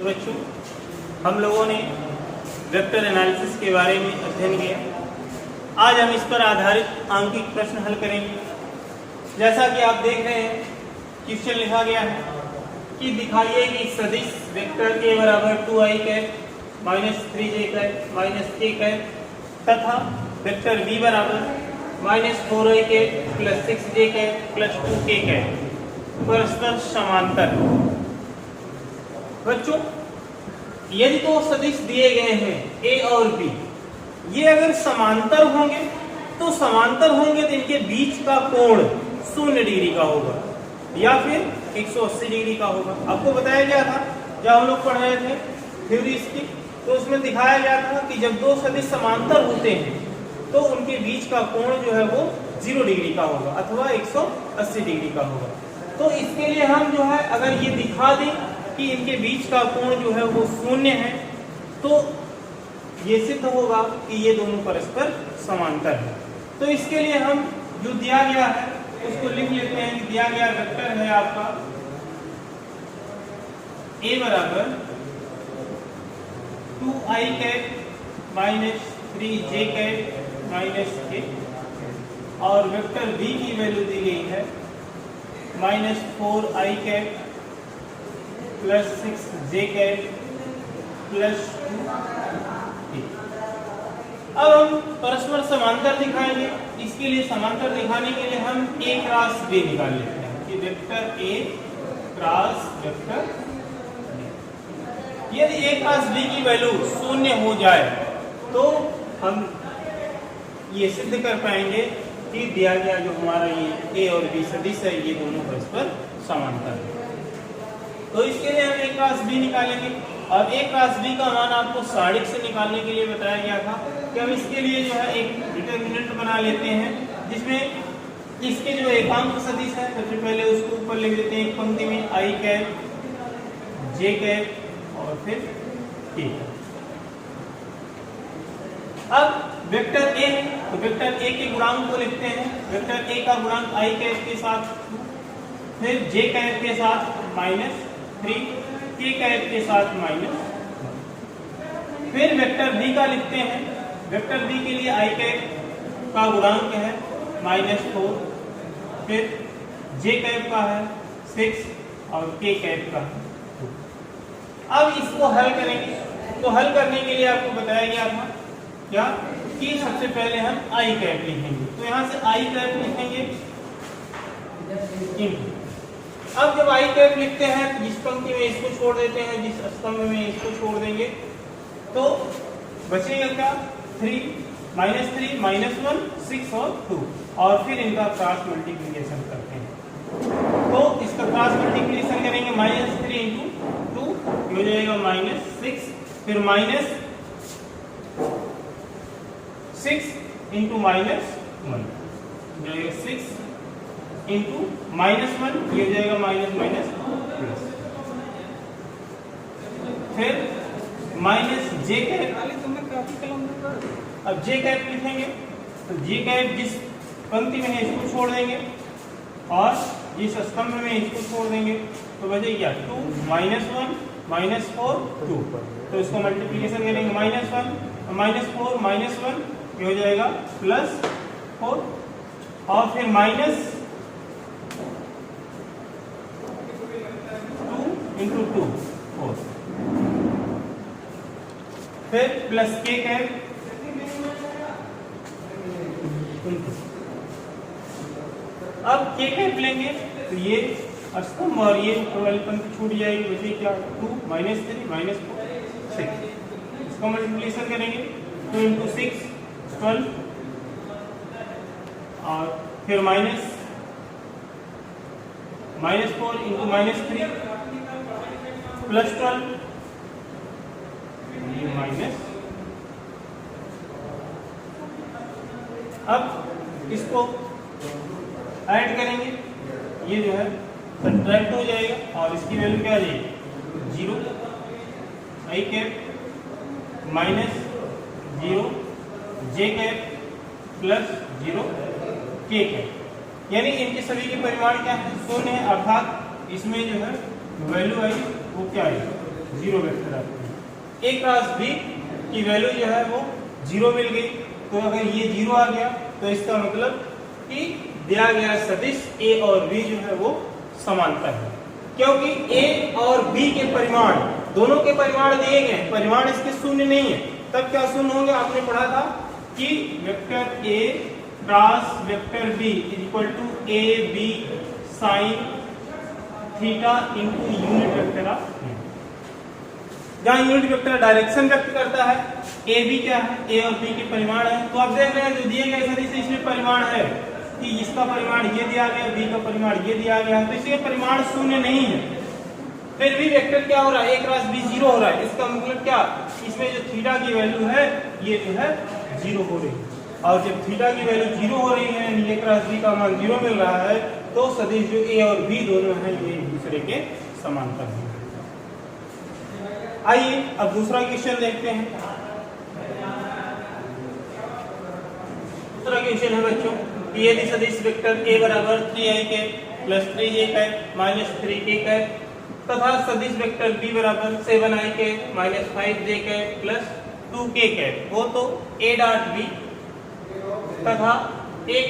बच्चों, हम लोगों ने वेक्टर एनालिसिस के बारे में अध्ययन किया। आज हम इस पर आधारित आंकिक प्रश्न हल करेंगे। जैसा कि आप देख रहे हैं, क्वेश्चन लिखा गया है कि दिखाइए कि सदिश वेक्टर a बराबर 2i cap minus 3j cap minus k cap तथा वेक्टर b बराबर minus 4i cap plus 6j cap plus 2k cap परस्पर समांतर। बच्चों, यदि दो सदिश दिए गए हैं a और b, ये अगर समांतर होंगे तो इनके बीच का कोण 0 डिग्री का होगा या फिर 180 डिग्री का होगा। आपको बताया गया था जब हम लोग पढ़ रहे थे थ्योरी इसकी, तो उसमें दिखाया गया था कि जब दो सदिश समांतर होते हैं तो उनके बीच का कोण जो है वो 0 डिग्री का होगा अथवा 180 डिग्री का होगा। तो इसके लिए हम जो है अगर ये दिखा दें कि इनके बीच का कोण जो है वो 0 है तो ये सिद्ध होगा कि ये दोनों परस्पर समांतर है। तो इसके लिए हम जो दिया गया है उसको लिख लेते हैं कि दिया गया वेक्टर है आपका a बराबर 2i cap minus 3j cap minus k और वेक्टर b की वैल्यू दी गई है minus 4i cap plus 6j cap plus 2k। अब हम परस्पर समांतर दिखाएंगे। इसके लिए समांतर दिखाने के लिए हम a क्रॉस b निकाल लेते हैं कि vector a cross vector b। यदि a क्रॉस b की वैल्यू 0 हो जाए तो हम ये सिद्ध कर पाएंगे कि दिया गया जो हमारा ये a और b सदिश है ये दोनों परस्पर समांतर है। तो इसके लिए हम a क्रॉस b निकालेंगे और a क्रॉस b का मान आपको सारणिक से निकालने के लिए बताया गया था कि हम इसके लिए जो है एक डिटरमिनेंट बना लेते हैं जिसमें इसके जो एकांक सदिश है सबसे पहले उसको ऊपर लिख देते हैं एक पंक्ति में i कैप j कैप और फिर k। अब वेक्टर a तो वेक्टर a के गुणांक को लिखते हैं। वेक्टर a का गुणांक i कैप के साथ फिर j कैप के साथ माइनस 3 k कैप के साथ माइनस। फिर वेक्टर b का लिखते हैं। वेक्टर b के लिए i कैप का गुणांक है माइनस 4, फिर j कैप का है 6 और k कैप का है 2। अब इसको हल करेंगे तो हल करने के लिए आपको बताया गया था क्या कि सबसे पहले हम i कैप लिखेंगे। तो यहाँ से i कैप लिखेंगे। अब जब i कैप लिखते हैं तो जिस पंक्ति में इसको छोड़ देते हैं, जिस स्तंभ में इसको छोड़ देंगे तो बचेगा क्या 3 माइनस 1 6 और 2 और फिर इनका क्रॉस मल्टीप्लिकेशन करते हैं। तो इसका क्रॉस मल्टीप्लिकेशन करेंगे माइनस 3 इंटू 2 हो जाएगा माइनस 6, फिर माइनस 6 इंटू माइनस 1 जाएगा 6 इंटू माइनस 1 ये हो जाएगा माइनस माइनस प्लस, फिर माइनस जे कैप। अब जे कैप लिखेंगे तो जे कैप जिस पंक्ति में है इसको छोड़ देंगे और जिस स्तंभ में इसको छोड़ देंगे तो बचेगा 2 माइनस 1 माइनस 4 2। तो इसको मल्टीप्लिकेशन करेंगे माइनस 1 माइनस 4 माइनस 1 ये हो जाएगा प्लस 4 और फिर माइनस 2 इंटू 2 4 फिर प्लस k कैप अब k कैप लेंगे तो ये स्तंभ और ये वाली पंक्ति छूट जाएगी, बचे क्या 2 माइनस 3 माइनस 4 6। इसका मल्टीप्लिकेशन करेंगे 2 इंटू 6 12 और फिर minus 4 into minus 3 plus 12 minus. अब इसको ऐड करेंगे, ये जो है सब्ट्रैक्ट हो जाएगा और इसकी वैल्यू क्या आ जाएगी 0 i cap minus 0 j cap plus 0 k cap. यानी इनके सभी के परिमाण क्या है 0 है, अर्थात इसमें जो है वैल्यू आई वो क्या है जीरो वेक्टर आते हैं। ए क्रॉस बी की वैल्यू जो है वो जीरो मिल गई, तो अगर ये जीरो आ गया तो इसका मतलब कि दिया गया सदिश ए और बी जो है वो समांतर है, क्योंकि ए और बी के परिमाण, दोनों के परिमाण दिए गए, परिमाण इसके शून्य नहीं है। तब क्या शून्य होंगे? आपने पढ़ा था कि vector A cross vector B is equal to A B sine theta into unit vector of, जहां यूनिट वेक्टर डायरेक्शन व्यक्त करता है, ए बी क्या है? ए और बी के परिमाण है। तो आप देख रहे हैं जो दिए गए सदिश इसमें परिमाण है कि इसका परिमाण ये दिया गया, बी का परिमाण ये दिया गया, तो इसके परिमाण शून्य नहीं है। फिर भी वेक्टर क्या हो रहा है? ए क्रॉस बी जीरो हो रहा है। इसका मतलब क्या? इसमें जो थीटा की वैल्यू है ये जो है जीरो हो रही है, और जब थीटा की वैल्यू जीरो हो रही है, ए क्रॉस बी का मान जीरो मिल रहा है, तो सदिश जो ए और बी दोनों हैं ये एक दूसरे के समांतर हैं। आइए अब दूसरा क्वेश्चन देखते हैं। दूसरा क्वेश्चन है बच्चों, यदि सदिश वेक्टर ए बराबर 3i के प्लस 3j का माइनस 3k का तथा सदिश वेक्टर बी बराबर 7i के माइनस 5j का प्लस 2k का हो, तो a डॉट बी तथा ए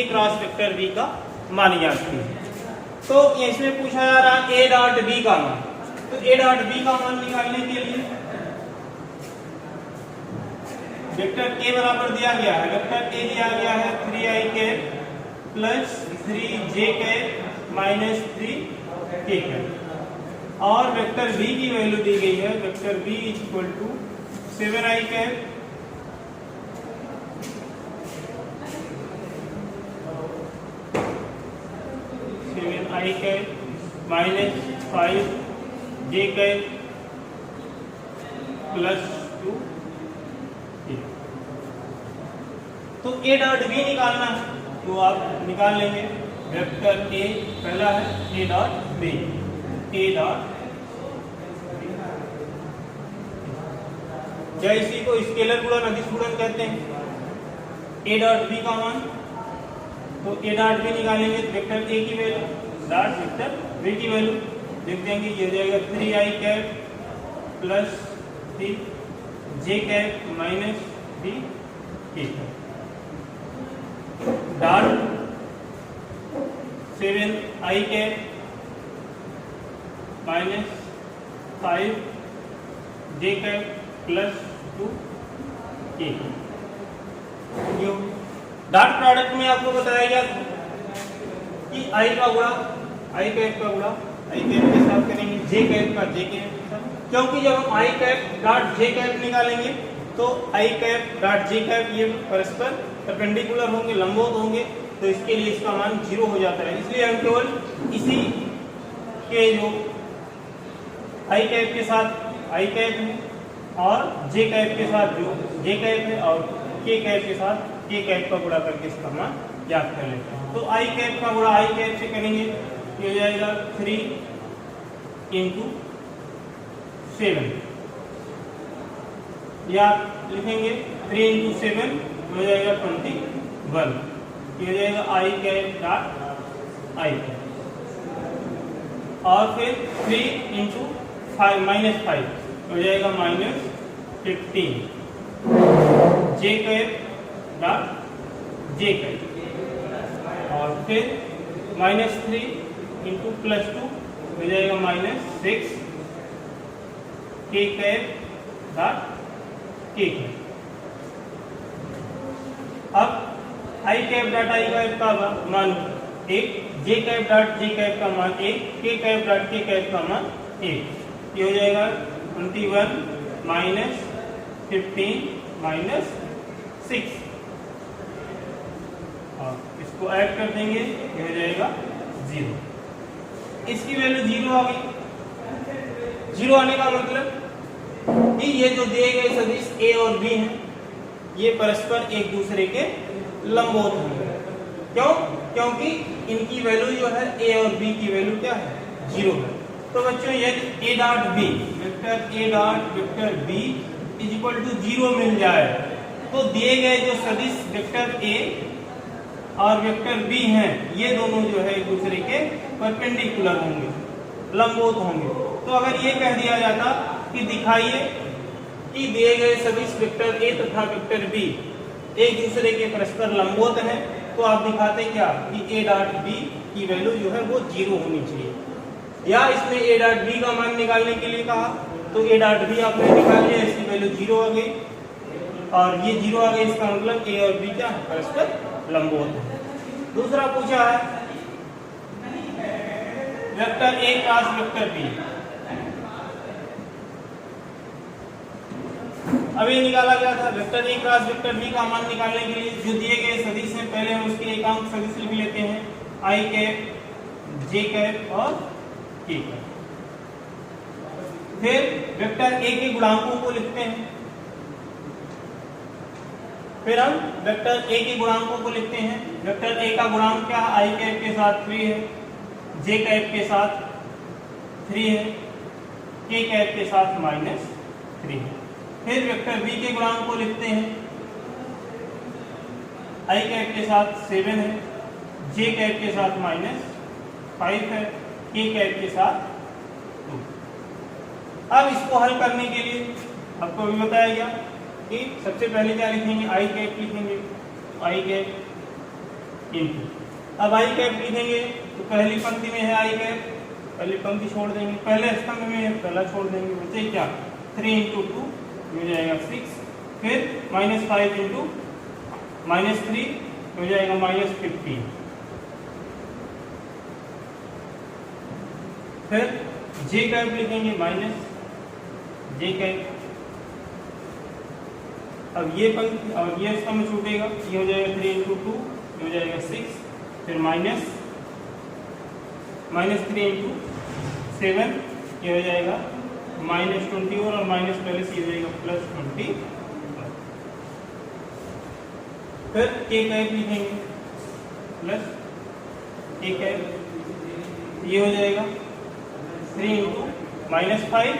क्रॉस वेक्टर बी का मान ज्ञात कीजिए। तो इसमें पूछा जा रहा है ए डॉट बी का मान, तो ए डॉट बी का मान निकालने के लिए वेक्टर ए बराबर दिया गया है, वेक्टर ए दिया गया है 3i के प्लस 3j के माइनस 3k के, और वेक्टर बी की वैल्यू दी गई है, vector B is equal to 7i के 7i के माइनस 5j के प्लस 2। तो ए डॉट बी निकालना है, तो आप निकाल लेंगे। वेक्टर ए पहला है, A dot B, A dot या इसी को स्केलर गुणन अदिश गुणन कहते हैं। ए डॉट बी का मान, तो ए डॉट बी निकालेंगे, वेक्टर ए की वैल्यू डॉट वेक्टर बी की वैल्यू लिख देंगे, ये हो जाएगा 3i cap plus 3j cap minus 3k dot 7i cap minus 5j cap plus 2k। Dot product में आपको बताया गया कि i का गुणा i कैप का गुणा i कैप के साथ करेंगे, j कैप का j कैप के साथ, क्योंकि जब हम i cap dot j cap निकालेंगे तो i cap dot j cap ये परस्पर परपेंडिकुलर होंगे, लंबवत होंगे, तो इसके लिए इसका मान जीरो हो जाता है। इसलिए हम केवल इसी के जो i कैप के साथ i कैप है और j कैप के साथ जो j कैप है और k कैप के साथ k कैप का गुणा करके इसका मान ज्ञात कर लेते हैं। तो i कैप का गुणा i कैप से करेंगे, ये हो जाएगा 3 इंटू 7, या लिखेंगे 3 इंटू 7 हो जाएगा 21, ये हो जाएगा i cap dot i cap, और फिर 3 इंटू 5 माइनस 5 हो जाएगा minus 15, j cap dot j cap, और फिर माइनस 3 इंटू प्लस 2 हो जाएगा minus 6 k cap dot k cap. अब i cap dot i cap का मान 1, j cap dot j cap का मान 1, k cap dot k cap का मान 1, ये हो जाएगा 21 माइनस 15 माइनस 6, और इसको ऐड कर देंगे, ये हो जाएगा 0। इसकी वैल्यू 0 आ गई। 0 आने का मतलब कि ये जो दिए गए सदिश a और b हैं ये परस्पर एक दूसरे के लंबवत होंगे। क्यों? क्योंकि इनकी वैल्यू जो है a और b की वैल्यू क्या है? 0 है। तो बच्चों यदि a dot b, vector a dot vector b is equal to 0 मिल जाए, तो दिए गए जो सदिश वेक्टर a और वेक्टर b हैं ये दोनों जो है एक दूसरे के परपेंडिकुलर होंगे, लंबवत होंगे। तो अगर ये कह दिया जाता कि दिखाइए कि दिए गए सदिश वेक्टर ए तथा वेक्टर बी एक दूसरे के परस्पर लंबवत हैं, तो आप दिखाते क्या कि ए डॉट बी की वैल्यू जो है वो 0 होनी चाहिए। या इसमें ए डॉट बी का मान निकालने के लिए कहा, तो ए डॉट बी आपने निकाल लिया, इसकी वैल्यू 0 आ गई और ये 0 आ गई, इसका मतलब ए और बी क्या परस्पर लंबवत है। दूसरा पूछा है vector A cross vector B. अभी निकाला गया था vector A cross vector B का मान निकालने के लिए जो दिए गए सदिश हैं, पहले हम उसके एकांक सदिश लिख लेते हैं, आई कैप, जे कैप और के कैप। फिर वेक्टर ए के गुणांकों को लिखते हैं, फिर हम वेक्टर ए के गुणांकों को लिखते हैं। वेक्टर ए का गुणांक क्या है, आई कैप के साथ 3 है, जे कैप के साथ 3 है, के कैप के साथ -3 है। फिर वेक्टर बी के गुणांक को लिखते हैं, आई कैप के साथ 7 है, जे कैप के साथ -5 है, के कैप के साथ 2। अब इसको हल करने के लिए आपको अभी बताया गया कि सबसे पहले क्या लिखेंगे, आई कैप लिखेंगे, आई कैप इनटू। अब आई कैप लिखेंगे तो पहली पंक्ति में है आई कैप, पहली पंक्ति छोड़ देंगे, पहले स्तंभ में है पहला छोड़ देंगे, बचे क्या 3 × 2 हो जाएगा 6, फिर -5 × -3 हो जाएगा -15, फिर जे कैप लिखेंगे जे कैप। अब ये पंक्ति और ये स्तंभ छूटेगा, ये हो जाएगा 3 × 2 हो जाएगा 6, फिर -3 × 7 ये हो जाएगा -20 और माइनस पहले से हो जाएगा +20। फिर के कैप लिखेंगे प्लस के कैप, ये हो जाएगा 3 × -5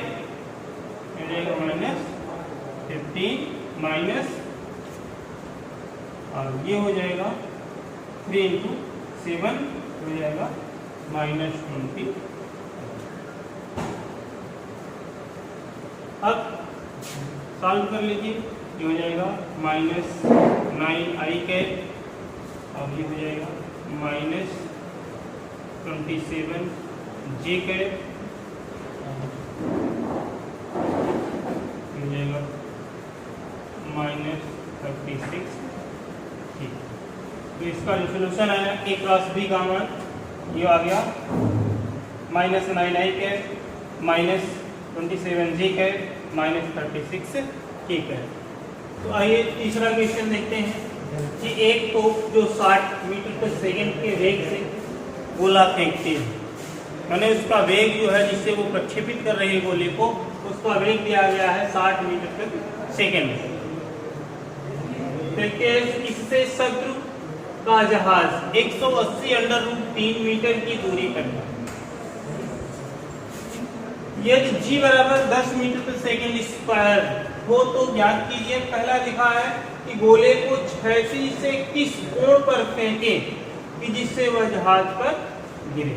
हो जाएगा -15 माइनस, और ये हो जाएगा 3 × 7 हो जाएगा -20। अब सॉल्व कर लीजिए, ये हो जाएगा -9 आई कैप और ये हो जाएगा -27 जे कैप, हो जाएगा -36। ठीक, तो इसका जो सोल्यूशन है ए क्रॉस बी का मान ये आ गया -9 आई कैप, -27 जे कैप, -36 के कैप। तो आइए तीसरा क्वेश्चन देखते हैं कि एक तोप जो 60 मीटर पर सेकंड के वेग से गोला फेंकती है, मैंने उसका वेग जो है जिससे वो प्रक्षेपित कर रही है गोले को, उसका वेग दिया गया है 60 मीटर पर सेकंड। इससे शत्रु का जहाज 180√3 मीटर की दूरी पर है। यदि g बराबर 10 मीटर पर सेकंड स्क्वायर हो तो ज्ञात कीजिए। पहला लिखा है कि गोले को क्षैतिज से किस कोण पर फेंके कि जिससे वह जहाज पर गिरे।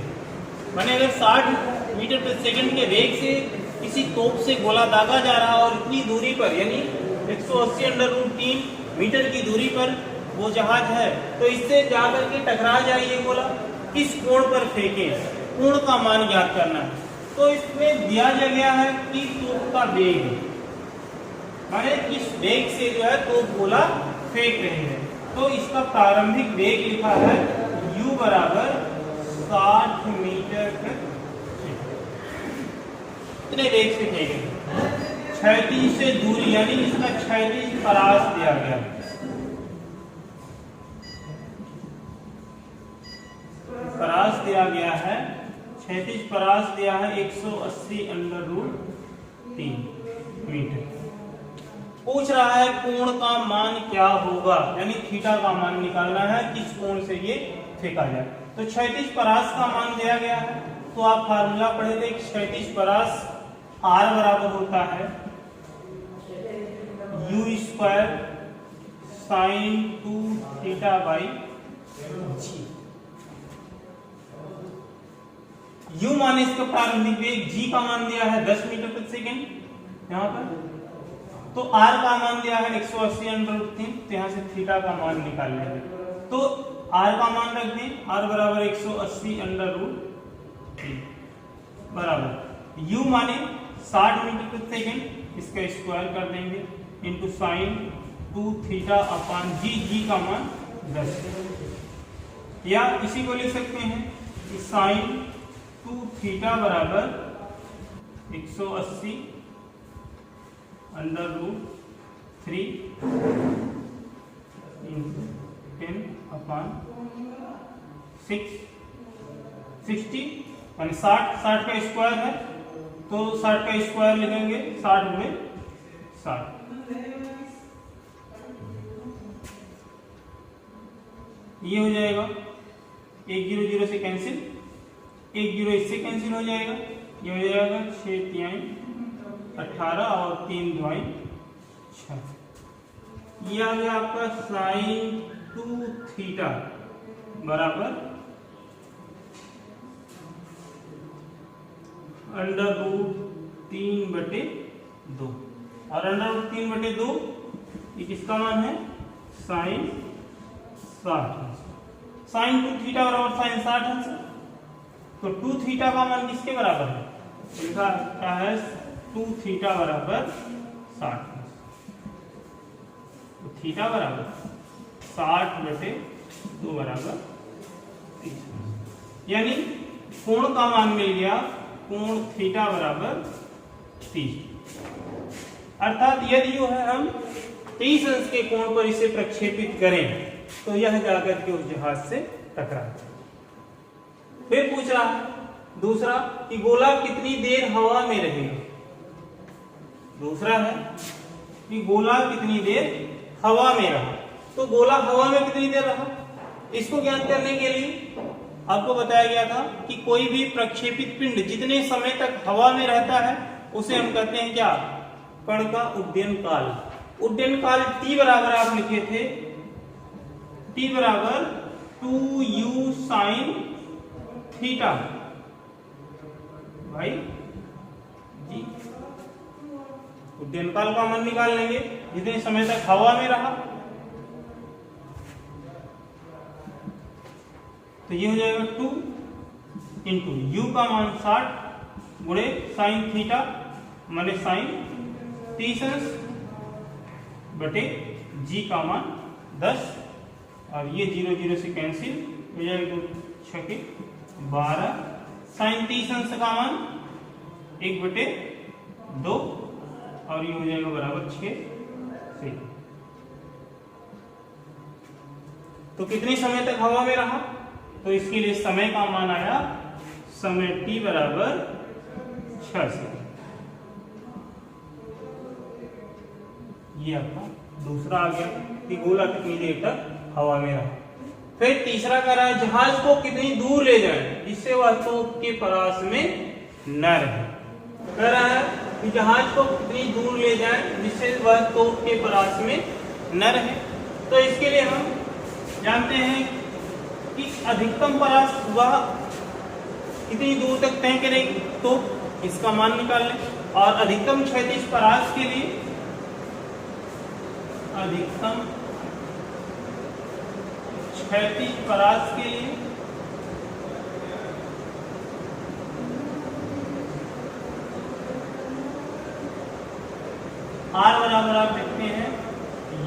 माने अगर 60 मीटर पर सेकंड के वेग से किसी तोप से गोला दागा जा रहा और इतनी दूरी पर यानी 180√3 मीटर की दूरी पर वो जहाज है, तो इससे जाकर के टकरा जाए ये गोला, किस कोण पर फेंके, कोण का मान ज्ञात करना है। तो इसमें दिया गया है कि तोप का वेग, माने किस वेग से जो है तोप गोला फेंक रही है। तो इसका प्रारंभिक वेग लिखा है u बराबर 60 मीटर पर इतने वेग से फेंकेंगे। क्षैतिज से दूरी यानी इसका क्षैतिज परास दिया गया, परास दिया गया है, क्षैतिज परास दिया है 180√3 मीटर। पूछ रहा है कोण का मान क्या होगा, यानी थीटा का मान निकालना है, किस कोण से ये फेंका जाए। तो क्षैतिज परास का मान दिया गया है, तो आप फार्मूला पढ़े थे, क्षैतिज परास r बराबर होता है u² sin 2θ/g। u माने इसका प्रारंभिक वेग, g का मान दिया है 10 मीटर प्रति सेकंड यहाँ पर, तो r का मान दिया है 180/3, तो यहाँ से थीटा का मान निकाल लेंगे। तो r का मान रख दें, r बराबर 180/3 बराबर u माने 60 मीटर प्रति सेकंड, इसका स्क्वायर कर देंगे into sine 2 theta upon g का मान 10, या इसी को लिख सकते हैं कि साइन 2 थीटा बराबर 180/3 इंटू 10/6 60 यानी 60 का स्क्वायर है, तो 60 का स्क्वायर लिखेंगे 60 गुणे 60, ये हो जाएगा 1 0 0 से कैंसिल, 1 0 इससे कैंसिल हो जाएगा, ये हो जाएगा 6 3 18 और 3 2 6, ये आ गया आपका साइन 2 थीटा बराबर √3/2, और √3/2 ये किसका मान है, साइन 60, साइन 2 थीटा बराबर साइन 60, तो 2 थीटा का मान किसके बराबर है, लिखा क्या है 2 थीटा बराबर 60, तो थीटा बराबर 60/2 बराबर 30, यानी कोण का मान मिल गया, कोण थीटा बराबर 30, अर्थात यदि जो है हम 30 अंश के कोण पर इसे प्रक्षेपित करें तो यह जाकर के उस जहाज से टकराएगा। फिर पूछ रहा है दूसरा कि गोला कितनी देर हवा में रहेगा, दूसरा है कि गोला कितनी देर हवा में रहा, तो गोला हवा में कितनी देर रहा, इसको ज्ञात करने के लिए आपको बताया गया था कि कोई भी प्रक्षेपित पिंड जितने समय तक हवा में रहता है उसे हम कहते हैं क्या, कण का उड्डयन काल। उड्डयन काल t बराबर आप लिखे थे, t बराबर 2u साइन थीटा भाई जी, उड्डयन काल का मान निकाल लेंगे जितने समय तक हवा में रहा, तो ये हो जाएगा 2 इंटू u का मान 60 गुणे साइन थीटा माने साइन 30 बटे g का मान 10, और ये 0 0 से कैंसिल हो जाएगा, 6 के 12, साइन 30 अंश का मान 1/2, और ये हो जाएगा बराबर 6 से। तो कितने समय तक हवा में रहा, तो इसके लिए समय का मान आया, समय t बराबर 6 सेकंड, ये आपका दूसरा आ गया कि गोला कितनी देर तक हवा में रहा। फिर तीसरा कह रहा है जहाज को कितनी दूर ले जाए जिससे वह तोप के परास में न रहे, कह रहा है कि जहाज को कितनी दूर ले जाए जिससे वह तोप के परास में न रहे। तो इसके लिए हम जानते हैं कि अधिकतम परास वह कितनी दूर तक तय करेगी, तो इसका मान निकाल लें, और अधिकतम क्षैतिज परास के लिए, अधिकतम क्षैतिज परास के लिए R बराबर आप देखते हैं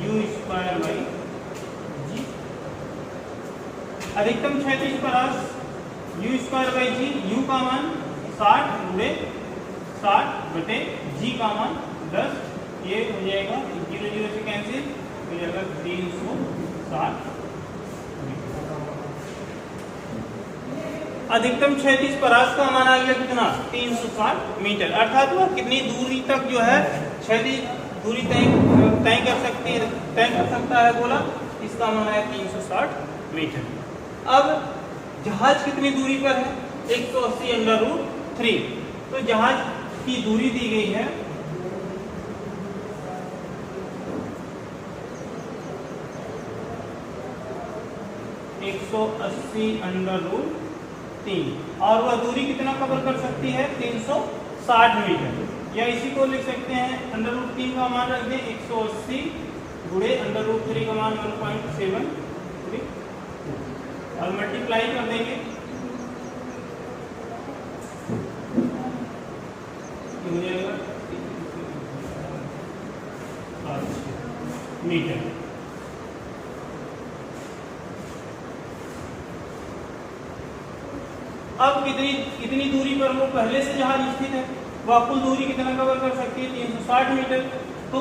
u²/g, अधिकतम क्षैतिज परास u²/g, u का मान 60 गुणे 60 बटे g का मान 10, ये हो जाएगा 0 0 से कैंसिल हो जाएगा 360। अधिकतम क्षैतिज परास का मान आ गया कितना, 360 मीटर, अर्थात वह कितनी दूरी तक जो है क्षैतिज दूरी तय कर सकता है गोला, इसका मान है 360 मीटर। अब जहाज कितनी दूरी पर है, 180/3, तो जहाज की दूरी दी गई है 180/3 3 और वह दूरी कितना कवर कर सकती है 360 मीटर। या इसी को लिख सकते हैं √3 का मान रख दें 180 गुणे √3 का मान 1.73 और मल्टीप्लाई कर देंगे मीटर। अब कितनी दूरी पर वो पहले से जहाज स्थित है वह कुल दूरी कितना कवर कर सकती है 360 मीटर। तो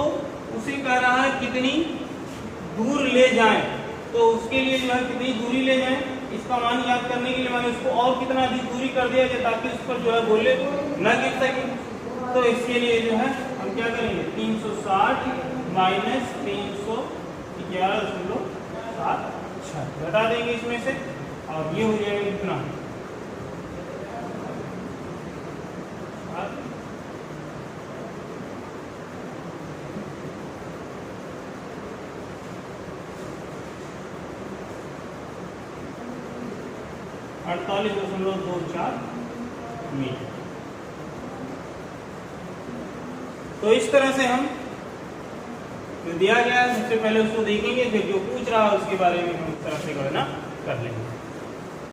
उसे कह रहा है कितनी दूर ले जाएं, तो उसके लिए जो है कितनी दूरी ले जाएं इसका मान याद करने के लिए मैंने उसको और कितना अधिक दूरी कर दिया जाए ताकि उस पर जो है गोले न गिर सके। तो इसके लिए जो है हम क्या करेंगे 360 माइनस 311.76 घटा देंगे इसमें से और ये हो जाएगा कितना 48.24 मीटर। तो इस तरह से हम जो दिया गया है सबसे पहले उसको देखेंगे, फिर जो पूछ रहा है उसके बारे में हम इस तरह से गणना कर लेंगे।